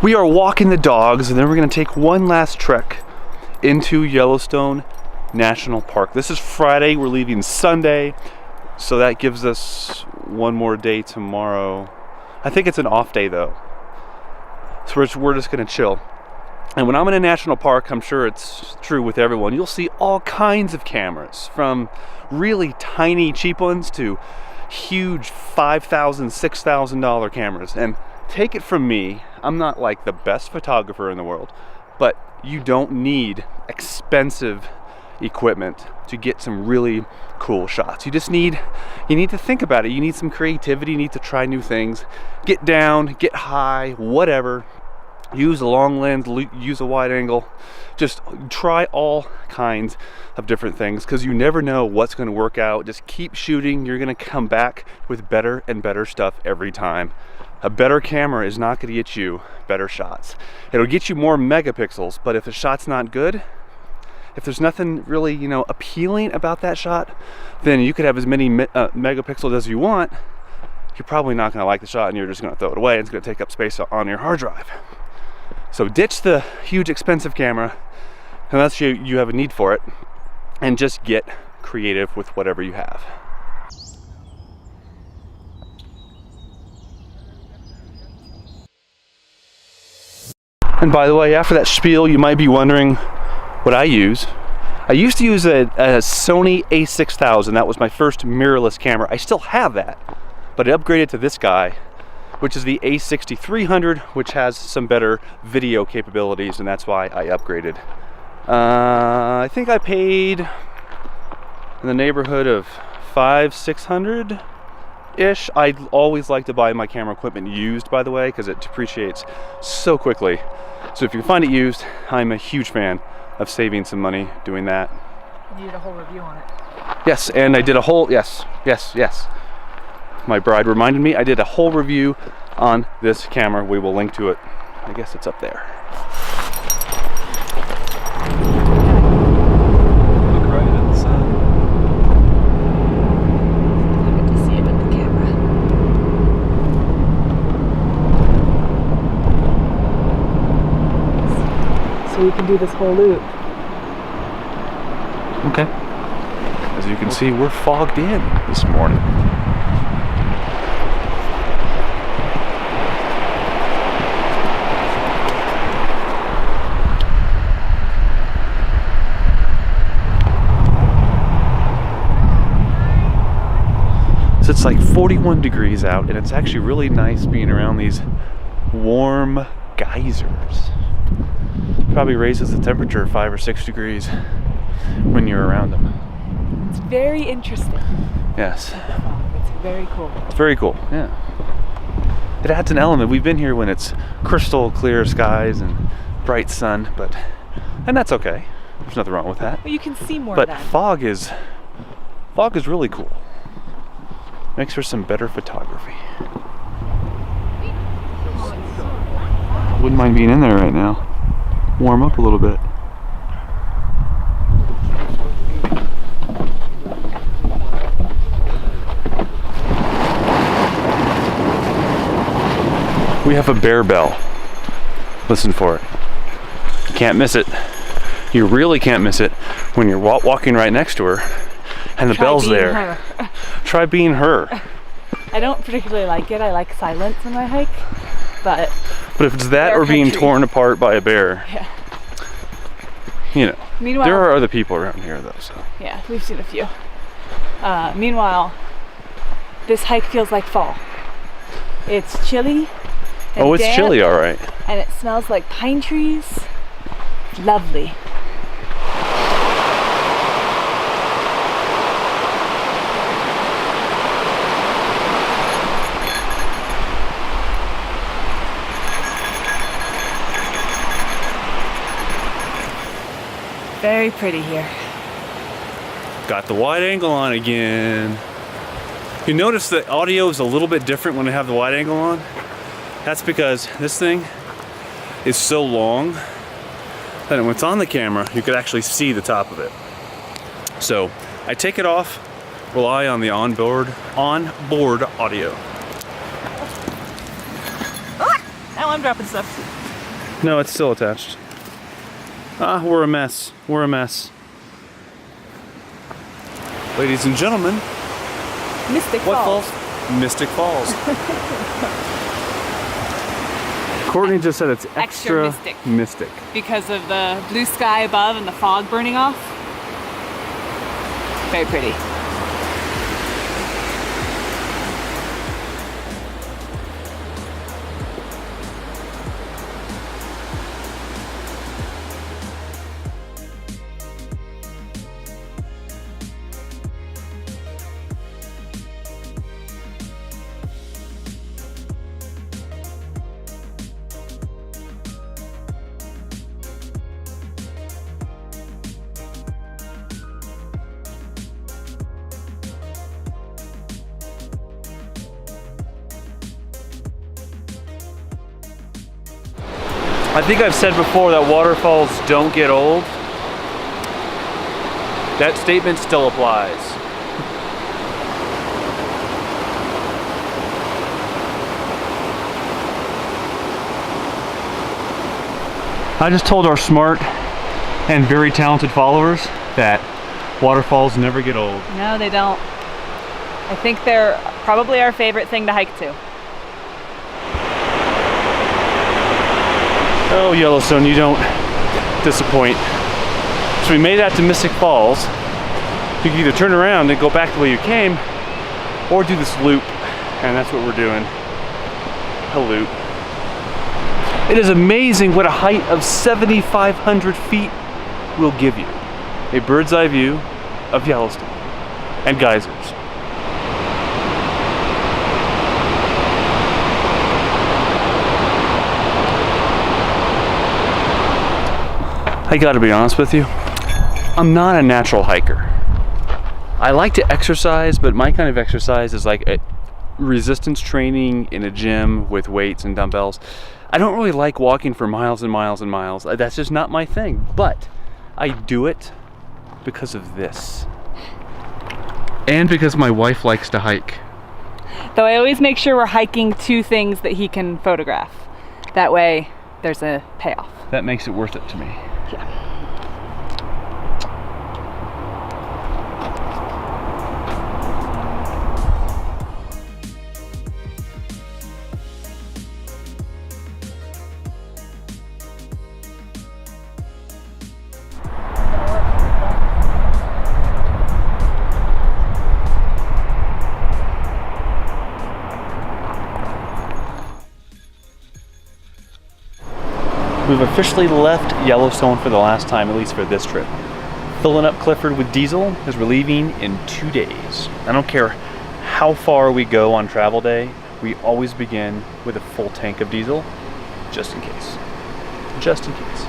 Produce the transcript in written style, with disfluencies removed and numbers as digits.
we are walking the dogs, and then we're gonna take one last trek into Yellowstone National Park. This is Friday, we're leaving Sunday, so that gives us one more day tomorrow. I think it's an off day though, so we're just gonna chill. And when I'm in a national park, I'm sure it's true with everyone, you'll see all kinds of cameras, from really tiny cheap ones to huge $5,000, $6,000 cameras. And take it from me, I'm not like the best photographer in the world, but you don't need expensive equipment to get some really cool shots. You need to think about it. You need some creativity, you need to try new things, get down, get high, whatever. Use a long lens, use a wide angle, just try all kinds of different things, because you never know what's going to work out. Just keep shooting, you're going to come back with better and better stuff every time. A better camera is not going to get you better shots. It'll get you more megapixels, but if the shot's not good, if there's nothing really, you know, appealing about that shot, then you could have as many megapixels as you want. You're probably not going to like the shot, and you're just going to throw it away. It's going to take up space on your hard drive. So ditch the huge expensive camera unless you have a need for it, and just get creative with whatever you have. And by the way, after that spiel, you might be wondering what I use. I used to use a Sony a6000. That was my first mirrorless camera. I still have that, but I upgraded to this guy, which is the a6300, which has some better video capabilities, and that's why I upgraded. I think I paid in the neighborhood of $500-600-ish. I always like to buy my camera equipment used, by the way, because it depreciates so quickly. So if you find it used, I'm a huge fan of saving some money doing that. You did a whole review on it. Yes, and I did a whole, yes. My bride reminded me, I did a whole review on this camera. We will link to it. I guess it's up there. Look right at the sun. You get to see it with the camera. So we can do this whole loop. Okay. As you can see, we're fogged in this morning. So it's like 41 degrees out, and it's actually really nice being around these warm geysers. Probably raises the temperature 5 or 6 degrees when you're around them. It's very interesting. Yes. It's very cool. It's very cool, yeah. It adds an element. We've been here when it's crystal clear skies and bright sun, and that's okay. There's nothing wrong with that. But you can see more But of that. fog is really cool. Makes for some better photography. Wouldn't mind being in there right now. Warm up a little bit. We have a bear bell. Listen for it. You can't miss it. You really can't miss it when you're walking right next to her and the bell's there. Her. Try being her. I don't particularly like it. I like silence when I hike, but if it's that or being torn apart by a bear, yeah. You know, Meanwhile, there are other people around here though, so. Yeah, we've seen a few. Meanwhile, this hike feels like fall. It's chilly and oh, it's damp, chilly, all right. and it smells like pine trees. It's lovely. Very pretty here. Got the wide angle on again. You notice the audio is a little bit different when I have the wide angle on? That's because this thing is so long that when it's on the camera, you could actually see the top of it. So I take it off, rely on the onboard audio. Now I'm dropping stuff. No, it's still attached. Ah, we're a mess. We're a mess. Ladies and gentlemen, Mystic what Falls. falls? Mystic Falls. Courtney just said it's extra mystic. Because of the blue sky above and the fog burning off. Very pretty. I think I've said before that waterfalls don't get old. That statement still applies. I just told our smart and very talented followers that waterfalls never get old. No, they don't. I think they're probably our favorite thing to hike to. Oh, Yellowstone, you don't disappoint. So we made it out to Mystic Falls. You can either turn around and go back the way you came, or do this loop, and that's what we're doing. A loop. It is amazing what a height of 7,500 feet will give you. A bird's eye view of Yellowstone and geysers. I gotta be honest with you, I'm not a natural hiker. I like to exercise, but my kind of exercise is like a resistance training in a gym with weights and dumbbells. I don't really like walking for miles and miles and miles. That's just not my thing, but I do it because of this. And because my wife likes to hike. Though I always make sure we're hiking to things that he can photograph. That way there's a payoff. That makes it worth it to me. Yeah. We've officially left Yellowstone for the last time, at least for this trip. Filling up Clifford with diesel as we're leaving in 2 days. I don't care how far we go on travel day, we always begin with a full tank of diesel, just in case. Just in case.